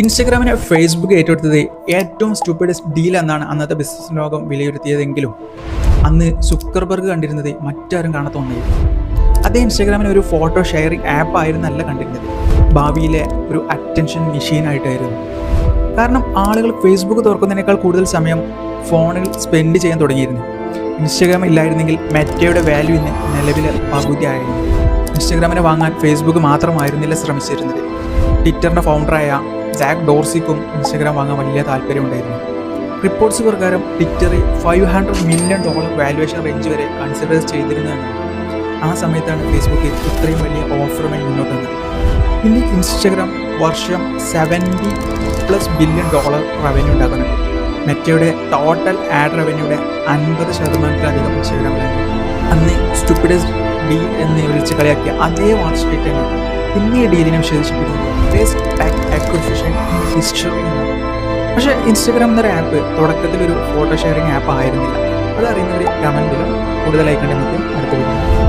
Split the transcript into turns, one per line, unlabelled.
ഇൻസ്റ്റഗ്രാമിനെ Facebook ഏറ്റെടുത്തത് ഏറ്റവും സ്റ്റുപ്പിഡസ്റ്റ് deal എന്നാണ് അന്നത്തെ ബിസിനസ് ലോകം വിലയിരുത്തിയതെങ്കിലും അന്ന് സുക്കർബർഗ് കണ്ടിരുന്നത് മറ്റാരും കാണാത്ത ഒന്നായിരുന്നു. അതേ ഇൻസ്റ്റഗ്രാമിന് ഒരു ഫോട്ടോ ഷെയറിംഗ് ആപ്പ് ആയിരുന്നല്ല കണ്ടിരുന്നത്, ഭാവിയിലെ ഒരു അറ്റൻഷൻ മെഷീനായിട്ടായിരുന്നു. കാരണം ആളുകൾ ഫേസ്ബുക്ക് തുറക്കുന്നതിനേക്കാൾ കൂടുതൽ സമയം ഫോണിൽ സ്പെൻഡ് ചെയ്യാൻ തുടങ്ങിയിരുന്നു. ഇൻസ്റ്റഗ്രാം ഇല്ലായിരുന്നെങ്കിൽ മെറ്റയുടെ വാല്യൂ ഇന്ന് നിലവിലെ പകുതിയായിരുന്നു. ഇൻസ്റ്റഗ്രാമിനെ വാങ്ങാൻ ഫേസ്ബുക്ക് മാത്രമായിരുന്നില്ല ശ്രമിച്ചിരുന്നത്. ട്വിറ്ററിൻ്റെ ഫൗണ്ടറായ ജാക്ക് ഡോർസിക്കും ഇൻസ്റ്റഗ്രാം വാങ്ങാൻ വലിയ താല്പര്യമുണ്ടായിരുന്നു. റിപ്പോർട്ട്സ് പ്രകാരം ട്വിറ്റർ $500 മില്യൺ വാല്യുവേഷൻ റേഞ്ച് വരെ കൺസിഡർ ചെയ്തിരുന്നതാണ്. ആ സമയത്താണ് ഫേസ്ബുക്ക് ഇത്രയും വലിയ ഓഫറുമായി മുന്നോട്ട് വന്നത്. ഇന്ന് ഇൻസ്റ്റഗ്രാം വർഷം $70+ ബില്യൺ റവന്യൂ ഉണ്ടാക്കുന്നുണ്ട്. മെറ്റയുടെ ടോട്ടൽ ആഡ് റവന്യൂയുടെ 50% ഇൻസ്റ്റഗ്രാമിലാണ്. അന്ന് സ്റ്റുപ്പിഡസ്റ്റ് ഡീൽ എന്ന് വിളിച്ച് കളിയാക്കിയ അതേ വാൾ സ്ട്രീറ്റ് തന്നെ പിന്നെ ഡീലിനെ വിശേഷിപ്പിക്കുന്നത് best tech acquisition in history എന്നാണ്. പക്ഷേ ഇൻസ്റ്റഗ്രാം എന്നൊരു ആപ്പ് തുടക്കത്തിൽ ഒരു ഫോട്ടോ ഷെയറിംഗ് ആപ്പ് ആയിരുന്നില്ല. അതറിയുന്നവർ കമൻറ്റിലും കൂടുതലായി കണ്ട് നമുക്ക് അടുത്ത് വരുന്നു.